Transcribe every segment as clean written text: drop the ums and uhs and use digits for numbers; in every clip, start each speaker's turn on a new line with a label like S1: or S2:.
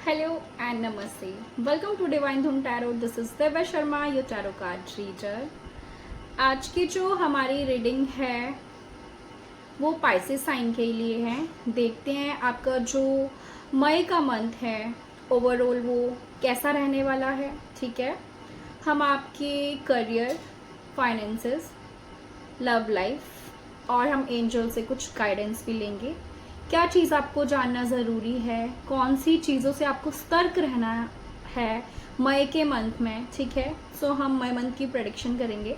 S1: Hello and Namaste. Welcome to Divine Dhum Tarot. This is Divya Sharma, your tarot card reader. आज की जो हमारी reading है वो पाइसेस साइन के लिए है। देखते हैं आपका जो मई का मंथ है ओवरऑल वो कैसा रहने वाला है। ठीक है, हम आपके करियर, फाइनेंसेस, लव लाइफ और हम एंजल से कुछ गाइडेंस भी लेंगे। क्या चीज़ आपको जानना ज़रूरी है, कौन सी चीज़ों से आपको सतर्क रहना है मई के मंथ में। ठीक है, सो हम मई मंथ की प्रेडिक्शन करेंगे।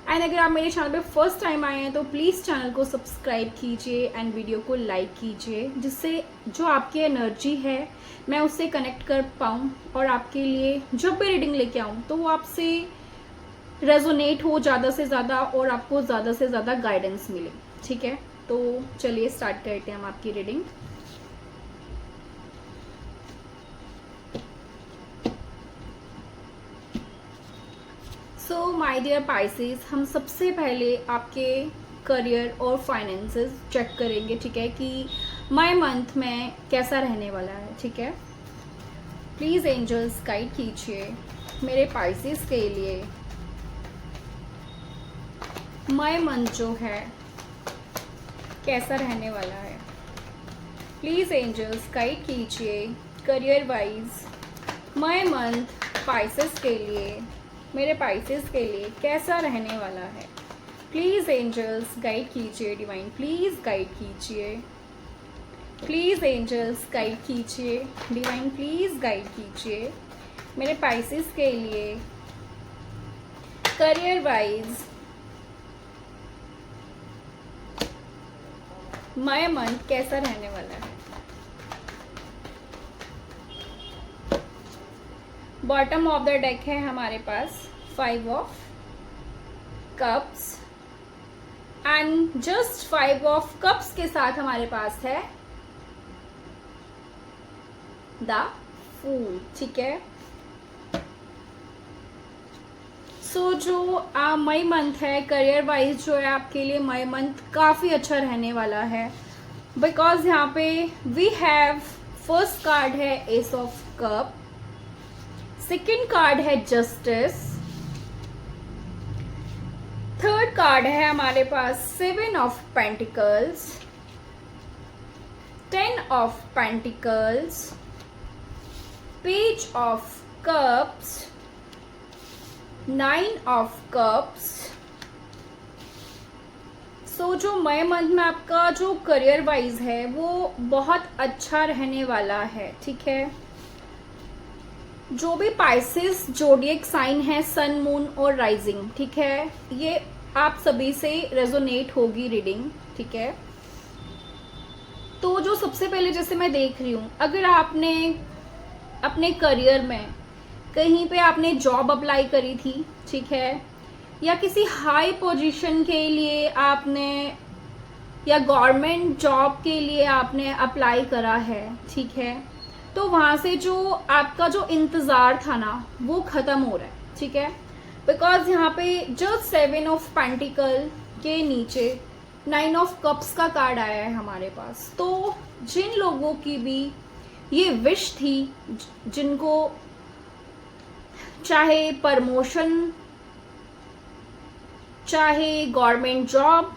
S1: एंड अगर आप मेरे चैनल पे फर्स्ट टाइम आए हैं तो प्लीज़ चैनल को सब्सक्राइब कीजिए एंड वीडियो को लाइक कीजिए, जिससे जो आपकी एनर्जी है मैं उससे कनेक्ट कर पाऊँ और आपके लिए जब भी रीडिंग लेके आऊँ तो वो आपसे रेजोनेट हो ज़्यादा से ज़्यादा और आपको ज़्यादा से ज़्यादा गाइडेंस मिले। ठीक है, तो चलिए स्टार्ट करते हैं हम आपकी reading. So my dear Pisces, हम सबसे पहले आपके करियर और फाइनेंसेस चेक करेंगे। ठीक है, कि मई मंथ में कैसा रहने वाला है। ठीक है, प्लीज एंजल्स गाइड कीजिए मेरे पाइसेस के लिए मई मंथ जो है कैसा रहने वाला है। प्लीज एंजल्स गाइड कीजिए करियर वाइज मई मंथ पाइसेस के लिए, मेरे पाइसेस के लिए कैसा रहने वाला है। प्लीज एंजल्स गाइड कीजिए, डिवाइन प्लीज गाइड कीजिए, प्लीज एंजल्स गाइड कीजिए, डिवाइन प्लीज गाइड कीजिए मेरे पाइसेस के लिए करियर वाइज मई मंथ कैसा रहने वाला है। बॉटम ऑफ द डेक है हमारे पास 5 of cups and just 5 of cups के साथ हमारे पास है द फूल। ठीक है, सो जो मई मंथ है करियर वाइज जो है आपके लिए मई मंथ काफ़ी अच्छा रहने वाला है, बिकॉज यहाँ पे वी हैव फर्स्ट कार्ड है ace of cups, second card है जस्टिस, थर्ड कार्ड है हमारे पास 7 of pentacles, 10 of pentacles, page of cups, 9 of cups. So जो मई मंथ में आपका जो करियर वाइज है वो बहुत अच्छा रहने वाला है। ठीक है, जो भी पाइसेस जोडिएक साइन है, सन, मून और राइजिंग, ठीक है, ये आप सभी से रेजोनेट होगी रीडिंग। ठीक है, तो जो सबसे पहले जैसे मैं देख रही हूँ, अगर आपने अपने करियर में कहीं पे आपने जॉब अप्लाई करी थी, ठीक है, या किसी हाई पोजीशन के लिए आपने या गवर्नमेंट जॉब के लिए आपने अप्लाई करा है, ठीक है, तो वहाँ से जो आपका जो इंतज़ार था ना वो ख़त्म हो रहा है। ठीक है, बिकॉज यहाँ पे जो 7 ऑफ पेंटिकल के नीचे 9 ऑफ कप्स का कार्ड आया है हमारे पास, तो जिन लोगों की भी ये विश थी, जिनको चाहे प्रमोशन, चाहे गवर्नमेंट जॉब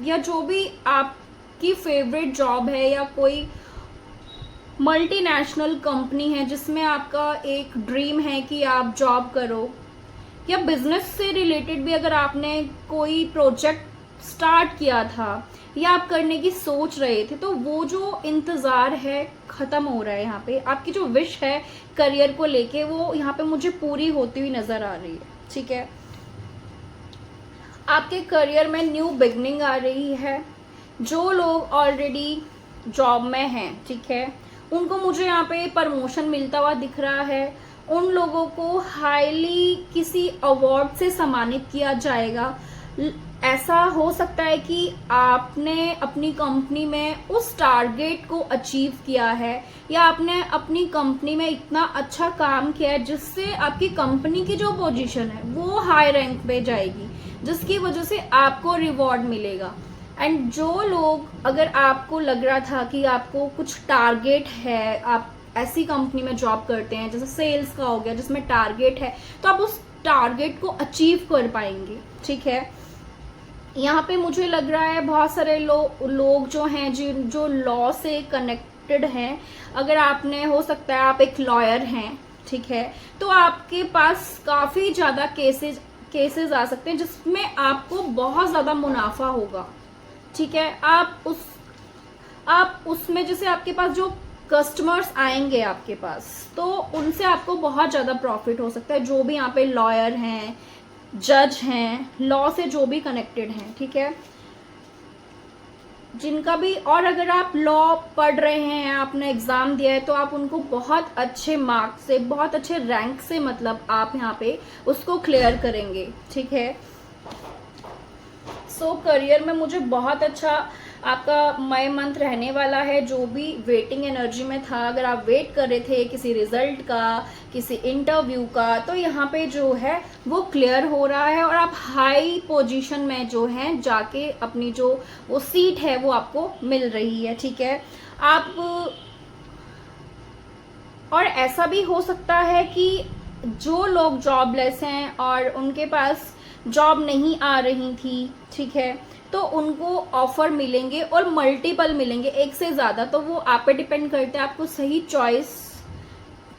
S1: या जो भी आपकी फेवरेट जॉब है या कोई मल्टीनेशनल कंपनी है जिसमें आपका एक ड्रीम है कि आप जॉब करो, या बिजनेस से रिलेटेड भी अगर आपने कोई प्रोजेक्ट स्टार्ट किया था या आप करने की सोच रहे थे, तो वो जो इंतज़ार है ख़त्म हो रहा है। यहाँ पे आपकी जो विश है करियर को लेके वो यहाँ पे मुझे पूरी होती हुई नज़र आ रही है। ठीक है, आपके करियर में न्यू बिगनिंग आ रही है। जो लोग ऑलरेडी जॉब में हैं, ठीक है, उनको मुझे यहाँ पे प्रमोशन मिलता हुआ दिख रहा है। उन लोगों को हाईली किसी अवार्ड से सम्मानित किया जाएगा। ऐसा हो सकता है कि आपने अपनी कंपनी में उस टारगेट को अचीव किया है या आपने अपनी कंपनी में इतना अच्छा काम किया है जिससे आपकी कंपनी की जो पोजीशन है वो हाई रैंक पे जाएगी, जिसकी वजह से आपको रिवॉर्ड मिलेगा। एंड जो लोग, अगर आपको लग रहा था कि आपको कुछ टारगेट है, आप ऐसी कंपनी में जॉब करते हैं जैसे सेल्स का हो गया जिसमें टारगेट है, तो आप उस टारगेट को अचीव कर पाएंगे। ठीक है, यहाँ पे मुझे लग रहा है बहुत सारे लोग जो हैं जो लॉ से कनेक्टेड हैं, अगर आपने, हो सकता है आप एक लॉयर हैं, ठीक है, तो आपके पास काफ़ी ज़्यादा केसेस आ सकते हैं जिसमें आपको बहुत ज़्यादा मुनाफा होगा। ठीक है, आप उसमें जैसे आपके पास जो कस्टमर्स आएंगे आपके पास, तो उनसे आपको बहुत ज़्यादा प्रॉफिट हो सकता है। जो भी यहाँ पे लॉयर हैं, जज हैं, लॉ से जो भी कनेक्टेड हैं, ठीक है, जिनका भी, और अगर आप लॉ पढ़ रहे हैं, आपने एग्ज़ाम दिया है, तो आप उनको बहुत अच्छे मार्क्स से, बहुत अच्छे रैंक से, मतलब आप यहाँ पे उसको क्लियर करेंगे। ठीक है, सो करियर में मुझे बहुत अच्छा आपका मई मंथ रहने वाला है। जो भी वेटिंग एनर्जी में था, अगर आप वेट कर रहे थे किसी रिजल्ट का, किसी इंटरव्यू का, तो यहाँ पे जो है वो क्लियर हो रहा है और आप हाई पोजीशन में जो है जाके अपनी जो वो सीट है वो आपको मिल रही है। ठीक है, आप, और ऐसा भी हो सकता है कि जो लोग जॉबलेस हैं और उनके पास जॉब नहीं आ रही थी, ठीक है, तो उनको ऑफर मिलेंगे और मल्टीपल मिलेंगे, एक से ज़्यादा। तो वो आप पे डिपेंड करते हैं, आपको सही चॉइस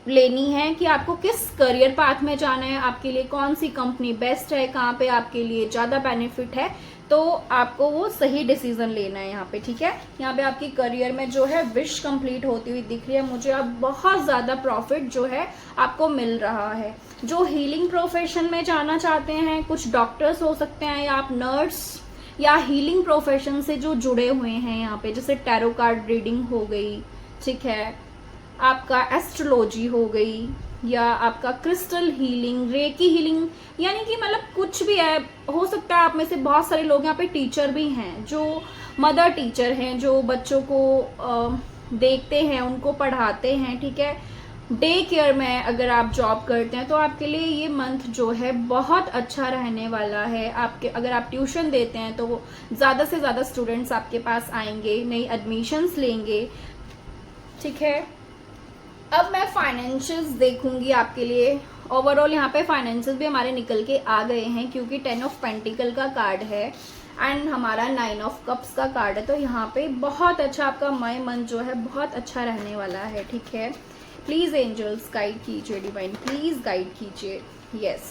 S1: लेनी है कि आपको किस करियर पाथ में जाना है, आपके लिए कौन सी कंपनी बेस्ट है, कहाँ पे आपके लिए ज़्यादा बेनिफिट है, तो आपको वो सही डिसीजन लेना है यहाँ पे। ठीक है, यहाँ पे आपकी करियर में जो है विश कंप्लीट होती हुई दिख रही है मुझे। अब बहुत ज़्यादा प्रॉफिट जो है आपको मिल रहा है। जो हीलिंग प्रोफेशन में जाना चाहते हैं, कुछ डॉक्टर्स हो सकते हैं, या आप नर्स या हीलिंग प्रोफेशन से जो जुड़े हुए हैं यहाँ पे, जैसे टैरो कार्ड रीडिंग हो गई, ठीक है, आपका एस्ट्रोलॉजी हो गई, या आपका क्रिस्टल हीलिंग, रेकी हीलिंग, यानी कि मतलब कुछ भी है। हो सकता है आप में से बहुत सारे लोग यहाँ पे टीचर भी हैं, जो मदर टीचर हैं, जो बच्चों को देखते हैं, उनको पढ़ाते हैं। ठीक है, डे केयर में अगर आप जॉब करते हैं तो आपके लिए ये मंथ जो है बहुत अच्छा रहने वाला है। आपके, अगर आप ट्यूशन देते हैं तो वो ज़्यादा से ज़्यादा स्टूडेंट्स आपके पास आएंगे, नई एडमिशन्स लेंगे। ठीक है, अब मैं फाइनेंशियल्स देखूंगी आपके लिए। ओवरऑल यहाँ पे फाइनेंशियल्स भी हमारे निकल के आ गए हैं, क्योंकि 10 ऑफ पेंटिकल का कार्ड है एंड हमारा 9 ऑफ कप्स का कार्ड है। तो यहाँ पे बहुत अच्छा आपका मई मंथ जो है बहुत अच्छा रहने वाला है। ठीक है, प्लीज़ एंजल्स गाइड कीजिए, डिवाइन प्लीज़ गाइड कीजिए। यस,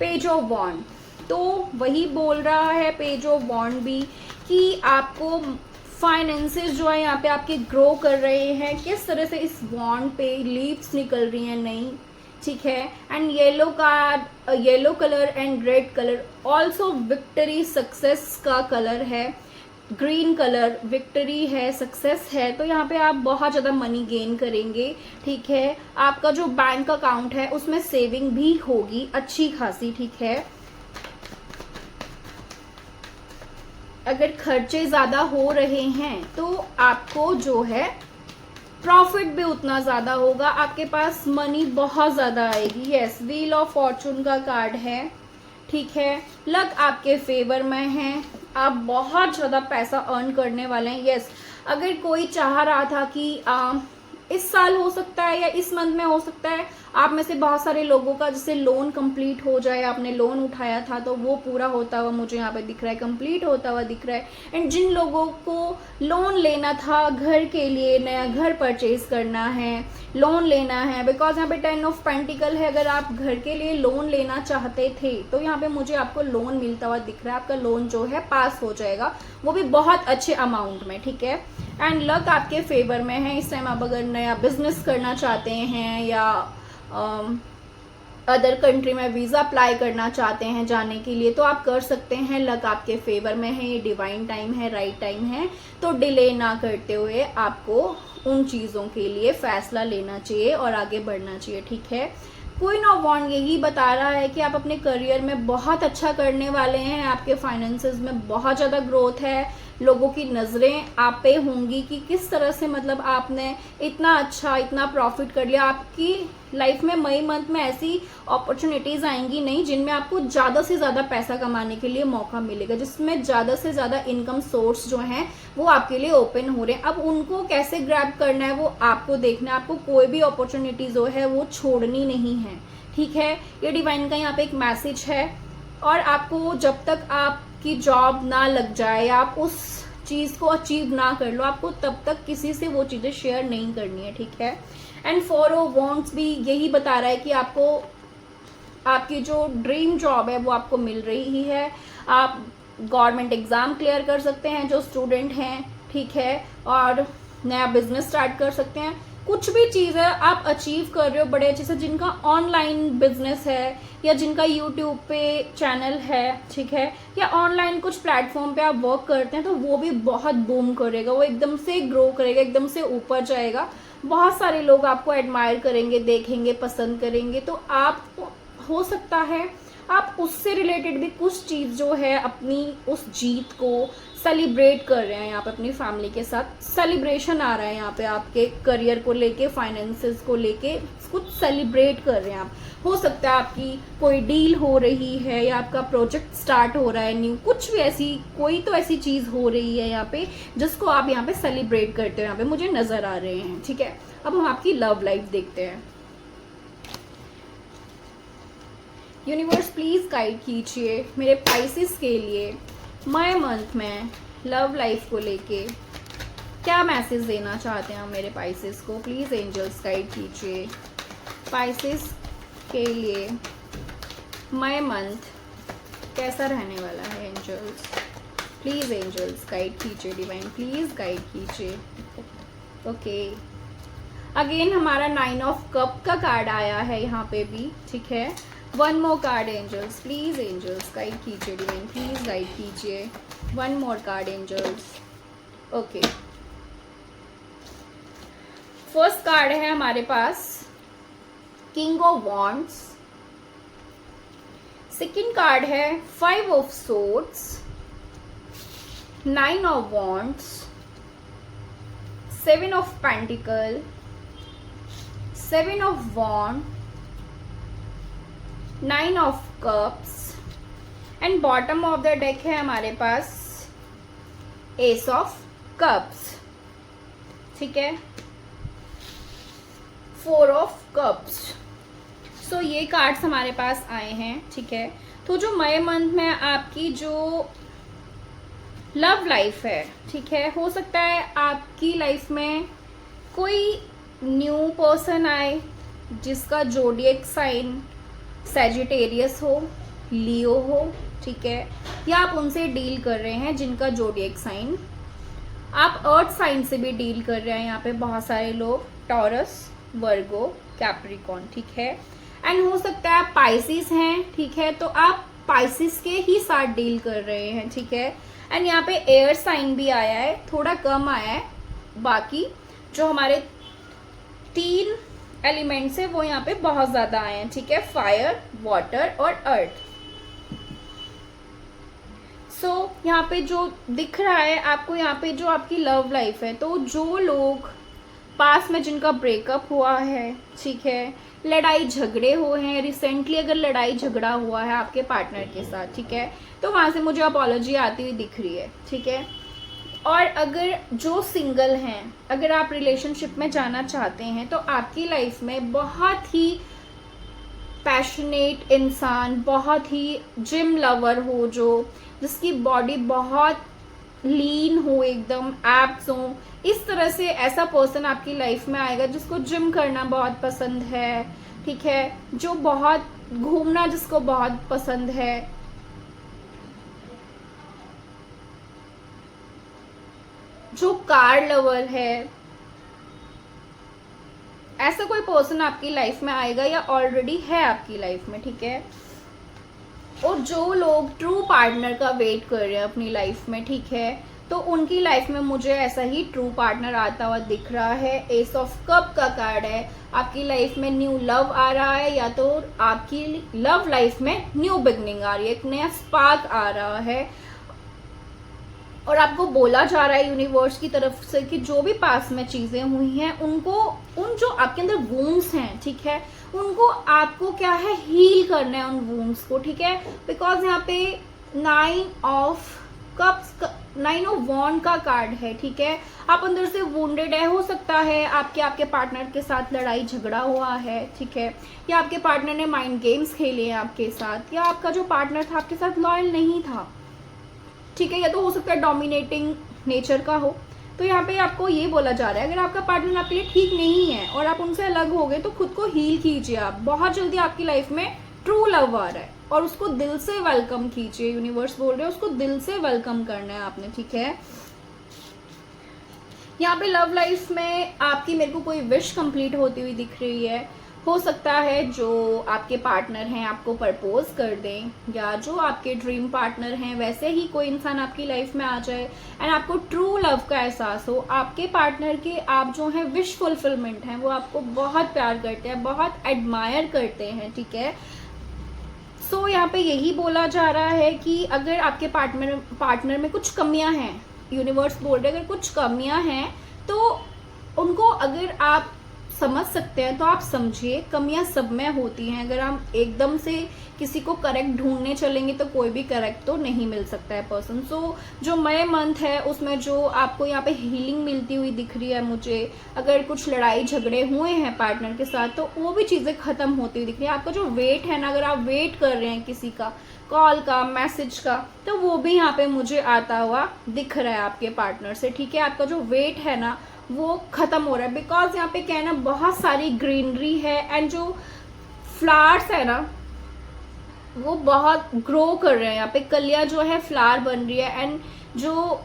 S1: पेज ऑफ वॉन्ड, तो वही बोल रहा है पेज ऑफ वॉन्ड भी कि आपको फाइनेंसेस जो है यहाँ पे आपके ग्रो कर रहे हैं। किस तरह से इस वॉन्ड पे लीव्स निकल रही हैं नई। ठीक है, and yellow card, yellow colour and red colour also victory success का कलर है। ग्रीन कलर विक्ट्री है, सक्सेस है। तो यहाँ पे आप बहुत ज़्यादा मनी गेन करेंगे। ठीक है, आपका जो बैंक अकाउंट है उसमें सेविंग भी होगी अच्छी खासी। ठीक है, अगर खर्चे ज़्यादा हो रहे हैं तो आपको जो है प्रॉफिट भी उतना ज़्यादा होगा, आपके पास मनी बहुत ज़्यादा आएगी। यस, व्हील ऑफ फॉर्चून का कार्ड है। ठीक है, लक आपके फेवर में है, आप बहुत ज़्यादा पैसा अर्न करने वाले हैं। यस, अगर कोई चाह रहा था कि इस साल हो सकता है या इस मंथ में हो सकता है, आप में से बहुत सारे लोगों का जैसे लोन कंप्लीट हो जाए, आपने लोन उठाया था तो वो पूरा होता हुआ मुझे यहाँ पे दिख रहा है, कंप्लीट होता हुआ दिख रहा है। एंड जिन लोगों को लोन लेना था घर के लिए, नया घर परचेज करना है, लोन लेना है, बिकॉज यहाँ पे 10 ऑफ पेंटिकल है, अगर आप घर के लिए लोन लेना चाहते थे तो यहाँ पे मुझे आपको लोन मिलता हुआ दिख रहा है। आपका लोन जो है पास हो जाएगा, वो भी बहुत अच्छे अमाउंट में। ठीक है, एंड लक आपके फेवर में है। इस टाइम आप अगर नया बिजनेस करना चाहते हैं या अदर कंट्री में वीज़ा अप्लाई करना चाहते हैं जाने के लिए, तो आप कर सकते हैं। लक आपके फेवर में है, ये डिवाइन टाइम है, राइट टाइम है। तो डिले ना करते हुए आपको उन चीज़ों के लिए फैसला लेना चाहिए और आगे बढ़ना चाहिए। ठीक है, क्वीन ऑफ वॉन्ड यही बता रहा है कि आप अपने करियर में बहुत अच्छा करने वाले हैं, आपके फाइनेंसेस में बहुत ज़्यादा ग्रोथ है। लोगों की नज़रें आप पे होंगी कि किस तरह से मतलब आपने इतना अच्छा इतना प्रॉफिट कर लिया। आपकी लाइफ में मई मंथ में ऐसी अपॉर्चुनिटीज़ आएंगी नहीं जिनमें आपको ज़्यादा से ज़्यादा पैसा कमाने के लिए मौका मिलेगा, जिसमें ज़्यादा से ज़्यादा इनकम सोर्स जो हैं वो आपके लिए ओपन हो रहे हैं। अब उनको कैसे ग्रैब करना है वो आपको देखना है। आपको कोई भी अपॉर्चुनिटी जो है वो छोड़नी नहीं है, ठीक है। ये डिवाइन का यहाँ पे एक मैसेज है। और आपको जब तक आपकी जॉब ना लग जाए या आप उस चीज़ को अचीव ना कर लो, आपको तब तक किसी से वो चीज़ें शेयर नहीं करनी है, ठीक है। एंड 4 ऑफ वॉन्ड्स भी यही बता रहा है कि आपको आपकी जो ड्रीम जॉब है वो आपको मिल रही है। आप गवर्नमेंट एग्ज़ाम क्लियर कर सकते हैं जो स्टूडेंट हैं, ठीक है, और नया बिजनेस स्टार्ट कर सकते हैं। कुछ भी चीज़ है आप अचीव कर रहे हो बड़े अच्छे से, जिनका ऑनलाइन बिजनेस है या जिनका यूट्यूब पे चैनल है, ठीक है, या ऑनलाइन कुछ प्लेटफॉर्म पे आप वर्क करते हैं, तो वो भी बहुत बूम करेगा, वो एकदम से ग्रो करेगा, एकदम से ऊपर जाएगा। बहुत सारे लोग आपको एडमायर करेंगे, देखेंगे, पसंद करेंगे। तो आप हो सकता है आप उससे रिलेटेड भी कुछ चीज़ जो है अपनी उस जीत को सेलिब्रेट कर रहे हैं यहाँ पे अपनी फैमिली के साथ। सेलिब्रेशन आ रहा है यहाँ पे आपके करियर को लेके, फाइनेंसेस को लेके कुछ सेलिब्रेट कर रहे हैं आप। हो सकता है आपकी कोई डील हो रही है या आपका प्रोजेक्ट स्टार्ट हो रहा है न्यू, कुछ भी ऐसी कोई तो ऐसी चीज़ हो रही है यहाँ पे जिसको आप यहाँ पे सेलिब्रेट करते हो, यहाँ पे मुझे नज़र आ रहे हैं, ठीक है। अब हम आपकी लव लाइफ देखते हैं। यूनिवर्स प्लीज़ गाइड कीजिए मेरे पाइसेस के लिए मई मंथ में लव लाइफ को लेके क्या मैसेज देना चाहते हैं हम मेरे पाइसेस को। प्लीज़ एंजल्स गाइड कीजिए पाइसेस के लिए मई मंथ कैसा रहने वाला है। एंजल्स प्लीज़, एंजल्स गाइड कीजिए, डिवाइन प्लीज़ गाइड कीजिए। ओके, अगेन हमारा 9 ऑफ कप का कार्ड आया है यहाँ पे भी, ठीक है। 1 more card angels, please angels guide कीजिए, डिवाइन प्लीज़ गाइड कीजिए। 1 more card angels. Okay, first card है हमारे पास king of wands. Second card है 5 of swords, 9 of wands, 7 of pentacle, 7 of wand, 9 of cups and bottom of the deck है हमारे पास S of cups, ठीक है, 4 of cups. सो ये cards हमारे पास आए हैं, ठीक है। तो जो मई मंथ में आपकी जो लव लाइफ है, ठीक है, हो सकता है आपकी लाइफ में कोई न्यू पर्सन आए जिसका जोडिएक साइन सैजिटेरियस हो, लियो हो, ठीक है, या आप उनसे डील कर रहे हैं जिनका जोडिएक साइन, आप अर्थ साइन से भी डील कर रहे हैं यहाँ पे बहुत सारे लोग, टॉरस, वर्गो, कैप्रिकॉन, ठीक है। एंड हो सकता है आप पाइसिस हैं, ठीक है, तो आप पाइसिस के ही साथ डील कर रहे हैं, ठीक है। एंड यहाँ पे एयर साइन भी आया है, थोड़ा कम आया है, बाकी जो हमारे 3 एलिमेंट्स है वो यहाँ पे बहुत ज्यादा आए हैं, ठीक है, फायर, वाटर और अर्थ। सो यहाँ पे जो दिख रहा है आपको, यहाँ पे जो आपकी लव लाइफ है, तो जो लोग पास में जिनका ब्रेकअप हुआ है, ठीक है, लड़ाई झगड़े हुए हैं, रिसेंटली अगर लड़ाई झगड़ा हुआ है आपके पार्टनर के साथ, ठीक है, तो वहां से मुझे अपॉलॉजी आती हुई दिख रही है, ठीक है। और अगर जो सिंगल हैं, अगर आप रिलेशनशिप में जाना चाहते हैं, तो आपकी लाइफ में बहुत ही पैशनेट इंसान, बहुत ही जिम लवर हो, जो जिसकी बॉडी बहुत लीन हो, एकदम एब्स हो, इस तरह से ऐसा पर्सन आपकी लाइफ में आएगा जिसको जिम करना बहुत पसंद है, ठीक है, जो बहुत घूमना जिसको बहुत पसंद है, जो कार लवर है, ऐसा कोई पर्सन आपकी लाइफ में आएगा या ऑलरेडी है आपकी लाइफ में, ठीक है। और जो लोग ट्रू पार्टनर का वेट कर रहे हैं अपनी लाइफ में, ठीक है, तो उनकी लाइफ में मुझे ऐसा ही ट्रू पार्टनर आता हुआ दिख रहा है। एस ऑफ कप का कार्ड है, आपकी लाइफ में न्यू लव आ रहा है, या तो आपकी लव लाइफ में न्यू बिगनिंग आ रही है, एक नया स्पार्क आ रहा है। और आपको बोला जा रहा है यूनिवर्स की तरफ से कि जो भी पास में चीजें हुई हैं उनको, उन जो आपके अंदर वूंड्स हैं, ठीक है, उनको आपको क्या है, हील करना है उन वूंड्स को, ठीक है। बिकॉज यहाँ पे 9 ऑफ वॉन्ड का कार्ड है, ठीक है। आप अंदर से वुंडेड है, हो सकता है आपके पार्टनर के साथ लड़ाई झगड़ा हुआ है, ठीक है, या आपके पार्टनर ने माइंड गेम्स खेले हैं आपके साथ, या आपका जो पार्टनर था आपके साथ लॉयल नहीं था, ठीक है, या तो हो सकता है डोमिनेटिंग नेचर का हो। तो यहाँ पे आपको ये बोला जा रहा है, अगर आपका पार्टनर आपके लिए ठीक नहीं है और आप उनसे अलग हो गए तो खुद को हील कीजिए। आप बहुत जल्दी आपकी लाइफ में ट्रू लव आ रहा है और उसको दिल से वेलकम कीजिए। यूनिवर्स बोल रहे हैं उसको दिल से वेलकम करना है आपने, ठीक है। यहाँ पे लव लाइफ में आपकी मेरे को कोई विश कंप्लीट होती हुई दिख रही है। हो सकता है जो आपके पार्टनर हैं आपको प्रपोज कर दें, या जो आपके ड्रीम पार्टनर हैं वैसे ही कोई इंसान आपकी लाइफ में आ जाए एंड आपको ट्रू लव का एहसास हो। आपके पार्टनर के आप जो हैं विश फुलफिलमेंट हैं, वो आपको बहुत प्यार करते हैं, बहुत एडमायर करते हैं, ठीक है। सो यहाँ पे यही बोला जा रहा है कि अगर आपके पार्टनर में कुछ कमियां हैं, यूनिवर्स बोल रहे हैं अगर कुछ कमियां हैं तो उनको अगर आप समझ सकते हैं तो आप समझिए। कमियां सब में होती हैं, अगर हम एकदम से किसी को करेक्ट ढूंढने चलेंगे तो कोई भी करेक्ट तो नहीं मिल सकता है पर्सन। सो जो मई मंथ है उसमें जो आपको यहाँ पे हीलिंग मिलती हुई दिख रही है मुझे, अगर कुछ लड़ाई झगड़े हुए हैं पार्टनर के साथ तो वो भी चीज़ें खत्म होती हुई दिख रही है। आपका जो वेट है ना, अगर आप वेट कर रहे हैं किसी का कॉल का, मैसेज का, तो वो भी यहाँ पे मुझे आता हुआ दिख रहा है आपके पार्टनर से, ठीक है। आपका जो वेट है ना वो खत्म हो रहा है, बिकॉज यहाँ पे क्या है ना, बहुत सारी ग्रीनरी है एंड जो फ्लावर्स है ना वो बहुत ग्रो कर रहे हैं। यहाँ पे कलियां जो है फ्लावर बन रही है एंड जो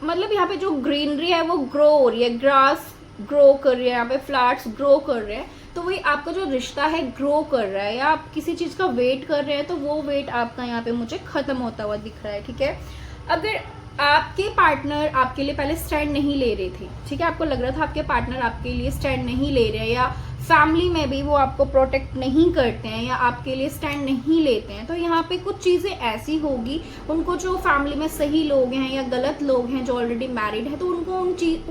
S1: मतलब यहाँ पे जो ग्रीनरी है वो ग्रो हो रही है, ग्रास ग्रो कर रही है, यहाँ पे फ्लावर्स ग्रो कर रहे हैं। तो वही आपका जो रिश्ता है ग्रो कर रहा है, या आप किसी चीज का वेट कर रहे हैं तो वो वेट आपका यहाँ पे मुझे खत्म होता हुआ दिख रहा है, ठीक है। अगर आपके पार्टनर आपके लिए पहले स्टैंड नहीं ले रहे थे, ठीक है, आपको लग रहा था आपके पार्टनर आपके लिए स्टैंड नहीं ले रहे हैं, या फैमिली में भी वो आपको प्रोटेक्ट नहीं करते हैं या आपके लिए स्टैंड नहीं लेते हैं, तो यहाँ पे कुछ चीज़ें ऐसी होगी, उनको जो फैमिली में सही लोग हैं या गलत लोग हैं जो ऑलरेडी मैरिड है तो उनको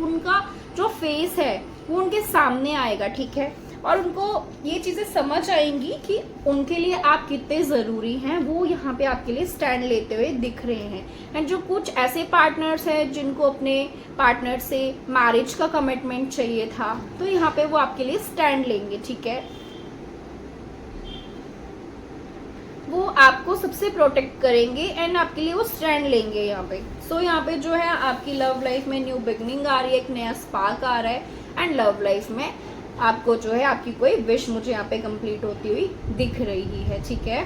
S1: उनका जो फेस है वो उनके सामने आएगा, ठीक है, और उनको ये चीज़ें समझ आएंगी कि उनके लिए आप कितने ज़रूरी हैं। वो यहाँ पे आपके लिए स्टैंड लेते हुए दिख रहे हैं। एंड जो कुछ ऐसे पार्टनर्स हैं जिनको अपने पार्टनर से मैरिज का कमिटमेंट चाहिए था तो यहाँ पे वो आपके लिए स्टैंड लेंगे, ठीक है, वो आपको सबसे प्रोटेक्ट करेंगे एंड आपके लिए वो स्टैंड लेंगे यहाँ पे। सो यहाँ पे जो है आपकी लव लाइफ में न्यू बिगनिंग आ रही है, एक नया स्पार्क आ रहा है एंड लव लाइफ में आपको जो है आपकी कोई विश मुझे यहाँ पे कंप्लीट होती हुई दिख रही है, ठीक है।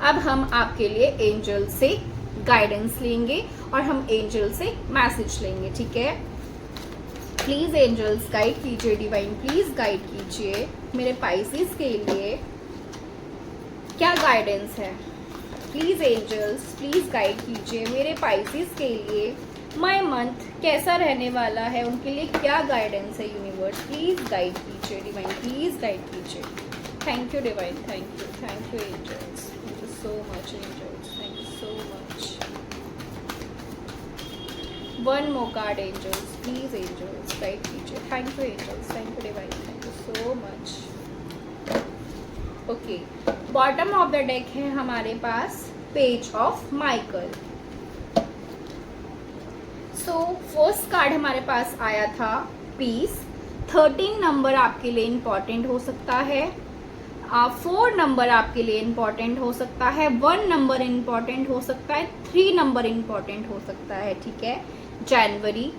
S1: अब हम आपके लिए एंजल से गाइडेंस लेंगे और हम एंजल से मैसेज लेंगे, ठीक है। प्लीज एंजल्स गाइड कीजिए, डिवाइन प्लीज गाइड कीजिए मेरे पाइसेस के लिए क्या गाइडेंस है। प्लीज एंजल्स प्लीज गाइड कीजिए मेरे पाइसेस के लिए मई मंथ कैसा रहने वाला है, उनके लिए क्या गाइडेंस है। यूनिवर्स प्लीज गाइड कीजिए, डिवाइन प्लीज गाइड कीजिए। Thank you divine, thank you angels, thank you so much angels, thank you so much. One more card angels, please angels guide कीजिए। Thank you angels, thank you divine, thank you so much. Okay, bottom of the deck है हमारे पास page of Michael. So first card हमारे पास आया था piece. 13 number आपके लिए इम्पॉर्टेंट हो सकता है, 4 नंबर आपके लिए इम्पॉर्टेंट हो सकता है, 1 नंबर इम्पॉर्टेंट हो सकता है, 3 नंबर इम्पॉर्टेंट हो सकता है, ठीक है। जनवरी,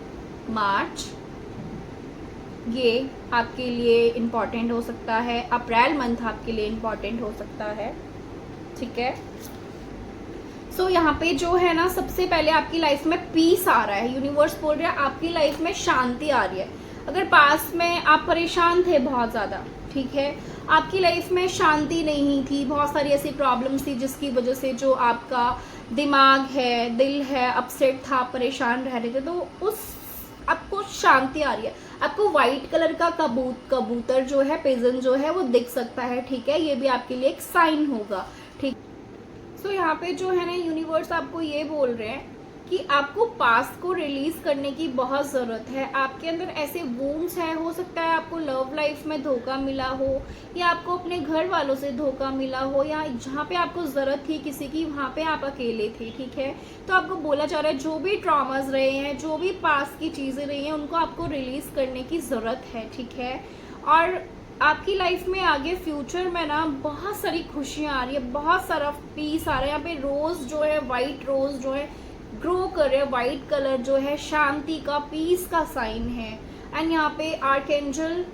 S1: मार्च ये आपके लिए इम्पॉर्टेंट हो सकता है, अप्रैल मंथ आपके लिए इम्पॉर्टेंट हो सकता है, ठीक है। सो यहाँ पे जो है ना सबसे पहले आपकी लाइफ में पीस आ रहा है। यूनिवर्स बोल रहा है आपकी लाइफ में शांति आ रही है। अगर पास में आप परेशान थे बहुत ज़्यादा, ठीक है, आपकी लाइफ में शांति नहीं थी, बहुत सारी ऐसी प्रॉब्लम्स थी जिसकी वजह से जो आपका दिमाग है, दिल है, अपसेट था, परेशान रह रहे थे, तो उस आपको शांति आ रही है। आपको व्हाइट कलर का कबूतर जो है, पिजन जो है वो दिख सकता है, ठीक है, ये भी आपके लिए एक साइन होगा, ठीक। तो यहाँ पे जो है ना यूनिवर्स आपको ये बोल रहे हैं कि आपको पास्ट को रिलीज करने की बहुत ज़रूरत है। आपके अंदर ऐसे वूंड्स हैं, हो सकता है आपको लव लाइफ में धोखा मिला हो, या आपको अपने घर वालों से धोखा मिला हो, या जहाँ पे आपको ज़रूरत थी किसी की वहाँ पे आप अकेले थे, ठीक है। तो आपको बोला जा रहा है जो भी ट्रॉमास रहे हैं, जो भी पास्ट की चीज़ें रही हैं, उनको आपको रिलीज़ करने की ज़रूरत है, ठीक है। और आपकी लाइफ में आगे फ्यूचर में ना बहुत सारी खुशियाँ आ रही है, बहुत सारा पीस आ रहा है। यहाँ पे रोज़ जो है, वाइट रोज़ जो है ग्रो कर रहे हैं, वाइट कलर जो है शांति का, पीस का साइन है। एंड यहाँ पे आर्कएंजल,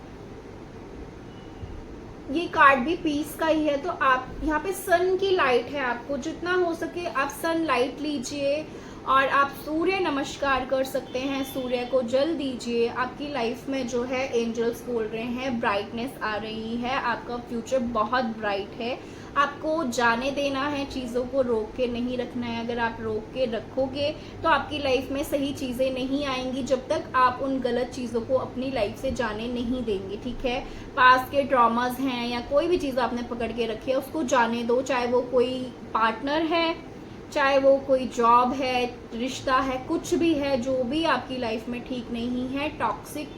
S1: ये कार्ड भी पीस का ही है। तो आप यहाँ पे सन की लाइट है, आपको जितना हो सके आप सन लाइट लीजिए, और आप सूर्य नमस्कार कर सकते हैं, सूर्य को जल दीजिए। आपकी लाइफ में जो है एंजल्स बोल रहे हैं ब्राइटनेस आ रही है, आपका फ्यूचर बहुत ब्राइट है। आपको जाने देना है, चीज़ों को रोक के नहीं रखना है। अगर आप रोक के रखोगे तो आपकी लाइफ में सही चीज़ें नहीं आएंगी, जब तक आप उन गलत चीज़ों को अपनी लाइफ से जाने नहीं देंगे, ठीक है। पास्ट के ट्रॉमास हैं या कोई भी चीज़ आपने पकड़ के रखी है, उसको जाने दो। चाहे वो कोई पार्टनर है, चाहे वो कोई जॉब है, रिश्ता है, कुछ भी है, जो भी आपकी लाइफ में ठीक नहीं है, टॉक्सिक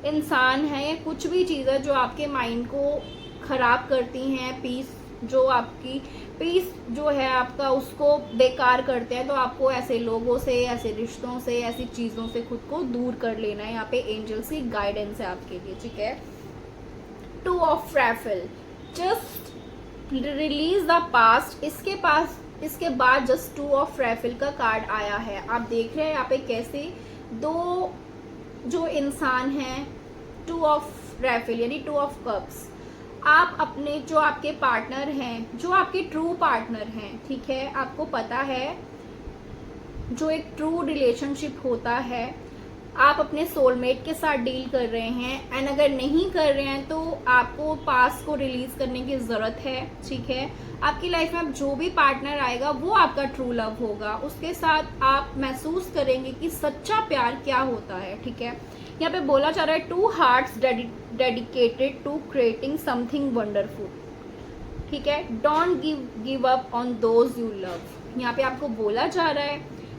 S1: इंसान है, या कुछ भी चीज़ है जो आपके माइंड को खराब करती हैं, पीस जो आपकी पीस जो है आपका उसको बेकार करते हैं, तो आपको ऐसे लोगों से, ऐसे रिश्तों से, ऐसी चीज़ों से खुद को दूर कर लेना है। यहाँ पे एंजल्स की गाइडेंस है आपके लिए, ठीक है। 2 of raffle, just release the past. इसके बाद जस्ट 2 ऑफ रैफल का कार्ड आया है। आप देख रहे हैं यहाँ पे कैसे दो जो इंसान हैं, 2 ऑफ रैफल यानी 2 ऑफ कप्स। आप अपने जो आपके पार्टनर हैं, जो आपके ट्रू पार्टनर हैं, ठीक है, आपको पता है जो एक ट्रू रिलेशनशिप होता है, आप अपने सोलमेट के साथ डील कर रहे हैं। एंड अगर नहीं कर रहे हैं तो आपको पास्ट को रिलीज करने की ज़रूरत है, ठीक है। आपकी लाइफ में अब जो भी पार्टनर आएगा वो आपका ट्रू लव होगा, उसके साथ आप महसूस करेंगे कि सच्चा प्यार क्या होता है, ठीक है। यहाँ पे बोला जा रहा है 2 hearts dedicated to creating something wonderful, ठीक है। Don't give up on those you love. यहाँ पे आपको बोला जा रहा है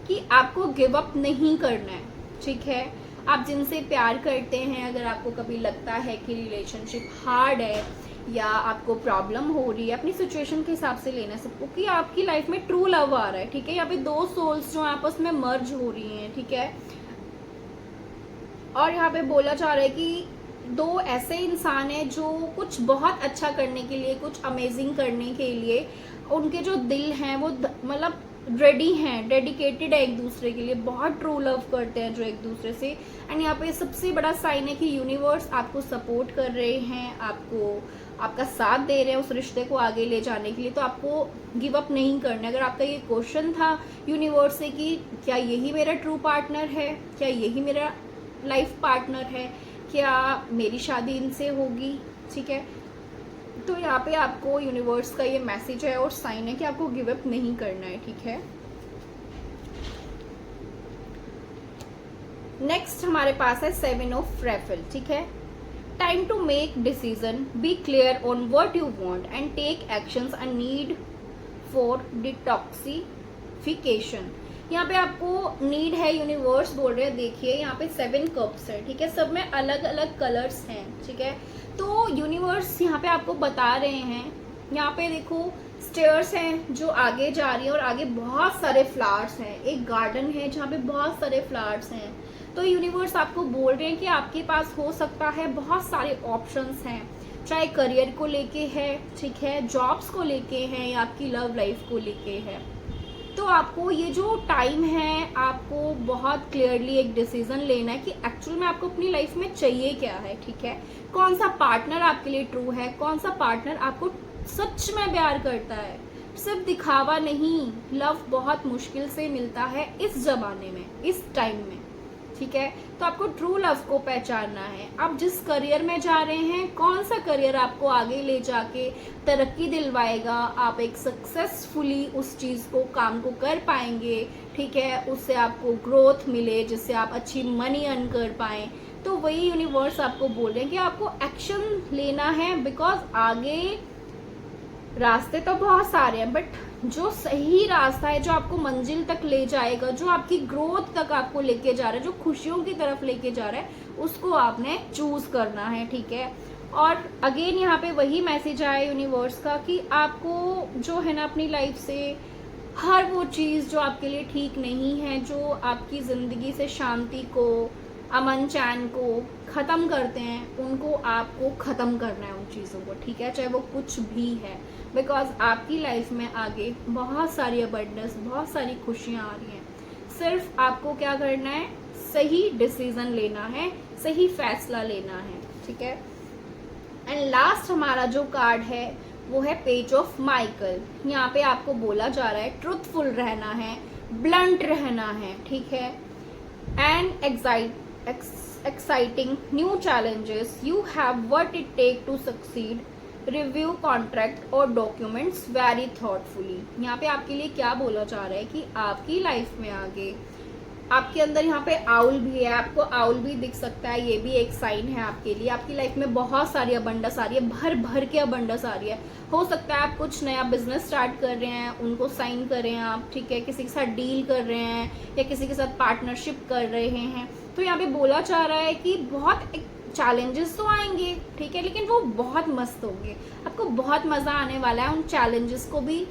S1: कि आपको गिव अप नहीं करना है, ठीक है। आप जिनसे प्यार करते हैं, अगर आपको कभी लगता है कि रिलेशनशिप हार्ड है या आपको प्रॉब्लम हो रही है, अपनी सिचुएशन के हिसाब से लेना सबको कि आपकी लाइफ में ट्रू लव आ रहा है, ठीक है। यहाँ पे 2 सोल्स जो आपस में मर्ज हो रही हैं, ठीक है। और यहाँ पे बोला जा रहा है कि 2 ऐसे इंसान हैं जो कुछ बहुत अच्छा करने के लिए, कुछ अमेजिंग करने के लिए, उनके जो दिल हैं वो मतलब रेडी हैं, डेडिकेटेड है एक दूसरे के लिए, बहुत ट्रू लव करते हैं जो एक दूसरे से। एंड यहाँ पे सबसे बड़ा साइन है कि यूनिवर्स आपको सपोर्ट कर रहे हैं, आपका साथ दे रहे हैं उस रिश्ते को आगे ले जाने के लिए। तो आपको गिव अप नहीं करना है। अगर आपका ये क्वेश्चन था यूनिवर्स से कि क्या यही मेरा ट्रू पार्टनर है, क्या यही मेरा लाइफ पार्टनर है, क्या मेरी शादी इनसे होगी, ठीक है, तो यहाँ पे आपको यूनिवर्स का ये मैसेज है और साइन है कि आपको गिव अप नहीं करना है, ठीक है। नेक्स्ट हमारे पास है 7 ऑफ रैफल, ठीक है। Time to make decision, be clear on what you want and take actions, a need for detoxification. यहाँ पे आपको नीड है, यूनिवर्स बोल रहे हैं। देखिए यहाँ पे 7 कप्स है, ठीक है, सब में अलग अलग कलर्स हैं, ठीक है। तो यूनिवर्स यहाँ पे आपको बता रहे हैं, यहाँ पे देखो स्टेयर्स हैं जो आगे जा रही है और आगे बहुत सारे फ्लावर्स हैं, एक गार्डन है जहाँ पे बहुत सारे फ्लावर्स हैं। तो यूनिवर्स आपको बोल रहे हैं कि आपके पास हो सकता है बहुत सारे ऑप्शंस हैं, चाहे करियर को लेके है, ठीक है, जॉब्स को लेके है, या आपकी लव लाइफ को लेके है। तो आपको ये जो टाइम है, आपको बहुत क्लियरली एक डिसीजन लेना है कि एक्चुअल में आपको अपनी लाइफ में चाहिए क्या है, ठीक है। कौन सा पार्टनर आपके लिए ट्रू है, कौन सा पार्टनर आपको सच में प्यार करता है, सिर्फ दिखावा नहीं। लव बहुत मुश्किल से मिलता है इस जमाने में, इस टाइम में, ठीक है। तो आपको ट्रू लव को पहचानना है। आप जिस करियर में जा रहे हैं, कौन सा करियर आपको आगे ले जाके तरक्की दिलवाएगा, आप एक सक्सेसफुली उस चीज़ को, काम को कर पाएंगे, ठीक है, उससे आपको ग्रोथ मिले, जिससे आप अच्छी मनी अर्न कर पाएं। तो वही यूनिवर्स आपको बोल रहे हैं कि आपको एक्शन लेना है, बिकॉज आगे रास्ते तो बहुत सारे हैं, बट जो सही रास्ता है, जो आपको मंजिल तक ले जाएगा, जो आपकी ग्रोथ तक आपको लेके जा रहा है, जो खुशियों की तरफ लेके जा रहा है, उसको आपने चूज करना है, ठीक है। और अगेन यहाँ पे वही मैसेज आया यूनिवर्स का कि आपको जो है ना अपनी लाइफ से हर वो चीज़ जो आपके लिए ठीक नहीं है, जो आपकी ज़िंदगी से शांति को, अमन चैन को ख़त्म करते हैं, उनको आपको ख़त्म करना है उन चीज़ों को, ठीक है, चाहे वो कुछ भी है। बिकॉज आपकी लाइफ में आगे बहुत सारी अबंडेंस, बहुत सारी खुशियाँ आ रही हैं। सिर्फ आपको क्या करना है, सही डिसीजन लेना है, सही फैसला लेना है, ठीक है। एंड लास्ट हमारा जो कार्ड है वो है पेज ऑफ माइकल। यहाँ पे आपको बोला जा रहा है ट्रुथफुल रहना है, ब्लंट रहना है, ठीक है। And exciting new challenges, you have what it take to succeed, review contract और डॉक्यूमेंट्स वेरी थॉटफुली। यहाँ पे आपके लिए क्या बोला जा रहा है कि आपकी लाइफ में आगे आपके अंदर यहाँ पे आउल भी है, आपको आउल भी दिख सकता है, ये भी एक साइन है आपके लिए। आपकी लाइफ में बहुत सारी अबंडस आ रही है, भर भर के अबंडस आ रही है। हो सकता है आप कुछ नया बिजनेस स्टार्ट कर रहे हैं, उनको साइन कर रहे हैं आप, ठीक है, किसी के साथ डील कर रहे हैं या किसी के साथ पार्टनरशिप कर रहे हैं। तो यहाँ पे बोला जा रहा है कि बहुत चैलेंजेस तो आएंगे, ठीक है, लेकिन वो बहुत मस्त होंगे, आपको बहुत मजा आने वाला है उन चैलेंजेस को भी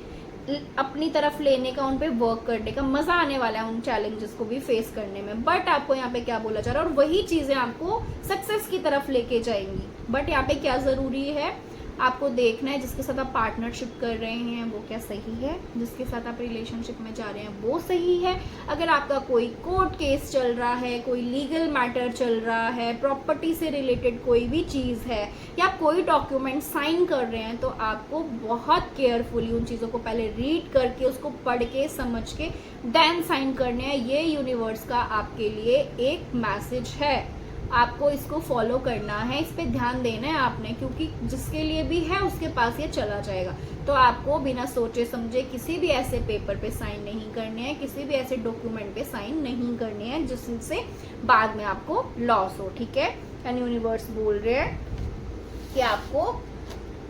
S1: अपनी तरफ लेने का, उन पे वर्क करने का मजा आने वाला है, उन चैलेंजेस को भी फेस करने में। बट आपको यहाँ पे क्या बोला जा रहा है, और वही चीजें आपको सक्सेस की तरफ लेके जाएंगी। बट यहाँ पे क्या जरूरी है, आपको देखना है जिसके साथ आप पार्टनरशिप कर रहे हैं वो क्या सही है, जिसके साथ आप रिलेशनशिप में जा रहे हैं वो सही है। अगर आपका कोई कोर्ट केस चल रहा है, कोई लीगल मैटर चल रहा है, प्रॉपर्टी से रिलेटेड कोई भी चीज़ है, या कोई डॉक्यूमेंट साइन कर रहे हैं, तो आपको बहुत केयरफुली उन चीज़ों को पहले रीड करके, उसको पढ़ के समझ के देन साइन करने हैं। ये यूनिवर्स का आपके लिए एक मैसेज है, आपको इसको फॉलो करना है, इस पे ध्यान देना है आपने, क्योंकि जिसके लिए भी है उसके पास ये चला जाएगा। तो आपको बिना सोचे समझे किसी भी ऐसे पेपर पे साइन नहीं करने हैं, किसी भी ऐसे डॉक्यूमेंट पे साइन नहीं करने हैं जिससे बाद में आपको लॉस हो, ठीक है। एंड यूनिवर्स बोल रहे हैं कि आपको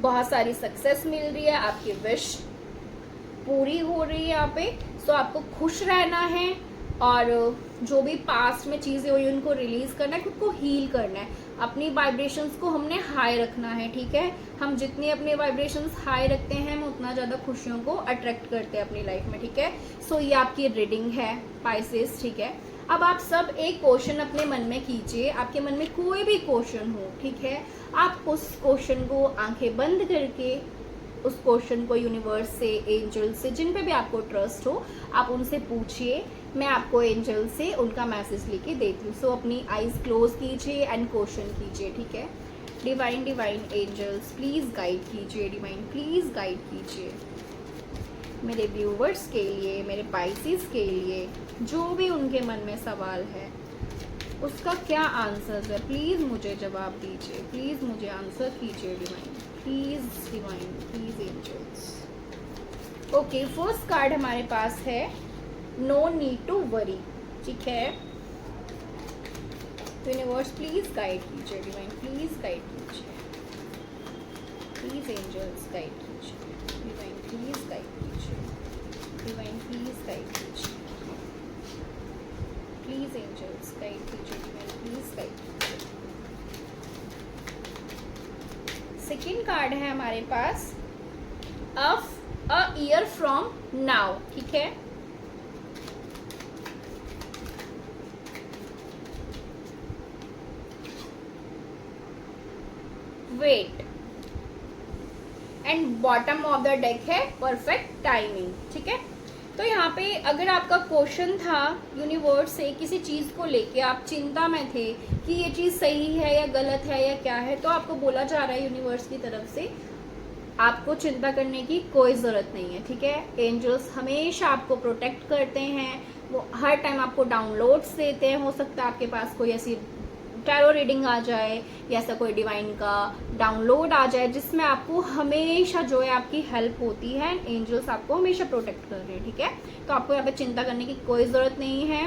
S1: बहुत सारी सक्सेस मिल रही है, आपकी विश पूरी हो रही है यहाँ पे। सो आपको खुश रहना है, और जो भी पास्ट में चीज़ें हुई उनको रिलीज करना है, खुद को हील करना है, अपनी वाइब्रेशंस को हमने हाई रखना है, ठीक है। हम जितनी अपने वाइब्रेशंस हाई रखते हैं, हम उतना ज़्यादा खुशियों को अट्रैक्ट करते हैं अपनी लाइफ में, ठीक है। सो ये आपकी रीडिंग है पाइसेस, ठीक है। अब आप सब एक क्वेश्चन अपने मन में कीजिए, आपके मन में कोई भी क्वेश्चन हो, ठीक है, आप उस क्वेश्चन को आंखें बंद करके उस क्वेश्चन को यूनिवर्स से, एंजल से, जिन पे भी आपको ट्रस्ट हो, आप उनसे पूछिए। मैं आपको एंजल से उनका मैसेज लेके देती हूँ। सो अपनी आईज क्लोज कीजिए एंड क्वेश्चन कीजिए, ठीक है। Divine divine angels please guide कीजिए, डिवाइन प्लीज गाइड कीजिए मेरे व्यूवर्स के लिए, मेरे पाइसेस के लिए, जो भी उनके मन में सवाल है उसका क्या आंसर है, प्लीज मुझे जवाब दीजिए, प्लीज मुझे आंसर कीजिए divine, please divine, please angels. Okay, first card हमारे पास है नो नीड टू वरी, ठीक है। यूनिवर्स प्लीज गाइड कीजिए, डिवाइन प्लीज गाइड कीजिए, प्लीज एंजल्स गाइड कीजिए, डिवाइन प्लीज गाइड कीजिए, डिवाइन प्लीज गाइड कीजिए, प्लीज एंजल्स गाइड कीजिए, डिवाइन प्लीज गाइड कीजिए। सेकेंड कार्ड है हमारे पास of a year from now, ठीक है। Wait, and bottom of the deck है परफेक्ट टाइमिंग, ठीक है। तो यहाँ पे अगर आपका क्वेश्चन था यूनिवर्स से किसी चीज़ को लेके, आप चिंता में थे कि ये चीज़ सही है या गलत है या क्या है, तो आपको बोला जा रहा है यूनिवर्स की तरफ से आपको चिंता करने की कोई ज़रूरत नहीं है, ठीक है। एंजल्स हमेशा आपको प्रोटेक्ट करते हैं, वो हर टाइम आपको डाउनलोड्स देते हैं। हो सकता है आपके पास कोई ऐसी टैरो रीडिंग आ जाए या ऐसा कोई डिवाइन का डाउनलोड आ जाए जिसमें आपको हमेशा जो है आपकी हेल्प होती है। एंजल्स आपको हमेशा प्रोटेक्ट कर रहे हैं, ठीक है। तो आपको यहाँ पे चिंता करने की कोई ज़रूरत नहीं है।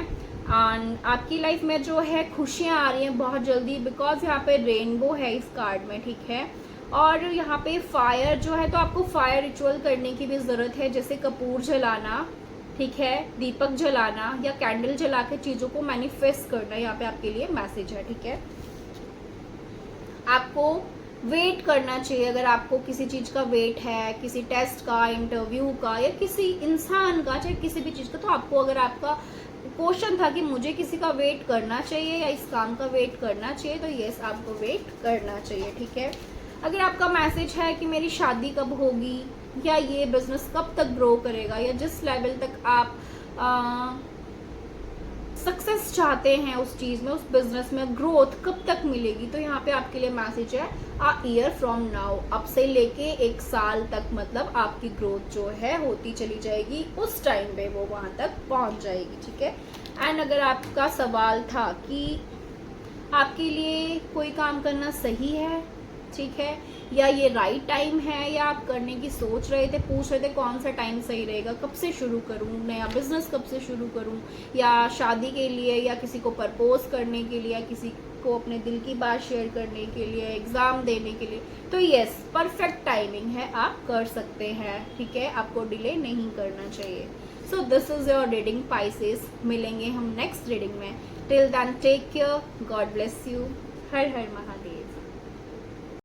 S1: आपकी लाइफ में जो है खुशियाँ आ रही हैं बहुत जल्दी, बिकॉज यहाँ पे रेनबो है इस कार्ड में, ठीक है। और यहाँ पे फायर जो है, तो आपको फायर रिचुअल करने की भी ज़रूरत है, जैसे कपूर जलाना, ठीक है, दीपक जलाना या कैंडल जला के चीज़ों को मैनिफेस्ट करना, यहाँ पे आपके लिए मैसेज है, ठीक है। आपको वेट करना चाहिए, अगर आपको किसी चीज़ का वेट है, किसी टेस्ट का, इंटरव्यू का या किसी इंसान का, चाहे किसी भी चीज़ का, तो आपको अगर आपका क्वेश्चन था कि मुझे किसी का वेट करना चाहिए या इस काम का वेट करना चाहिए, तो यस आपको वेट करना चाहिए, ठीक है। अगर आपका मैसेज है कि मेरी शादी कब होगी या ये बिजनेस कब तक ग्रो करेगा या जिस लेवल तक आप सक्सेस चाहते हैं उस चीज़ में, उस बिजनेस में ग्रोथ कब तक मिलेगी, तो यहाँ पे आपके लिए मैसेज है अ ईयर फ्रॉम नाउ, अब से लेके 1 साल तक, मतलब आपकी ग्रोथ जो है होती चली जाएगी, उस टाइम पे वो वहाँ तक पहुँच जाएगी, ठीक है। एंड अगर आपका सवाल था कि आपके लिए कोई काम करना सही है, ठीक है, या ये राइट टाइम है, या आप करने की सोच रहे थे, पूछ रहे थे कौन सा टाइम सही रहेगा, कब से शुरू करूं, नया बिजनेस कब से शुरू करूं, या शादी के लिए, या किसी को प्रपोज करने के लिए, या किसी को अपने दिल की बात शेयर करने के लिए, एग्ज़ाम देने के लिए, तो यस परफेक्ट टाइमिंग है, आप कर सकते हैं, ठीक है, आपको डिले नहीं करना चाहिए। So this is your reading Pisces. मिलेंगे हम नेक्स्ट रीडिंग में। Till then take care, God bless you, Har Har Mahadev.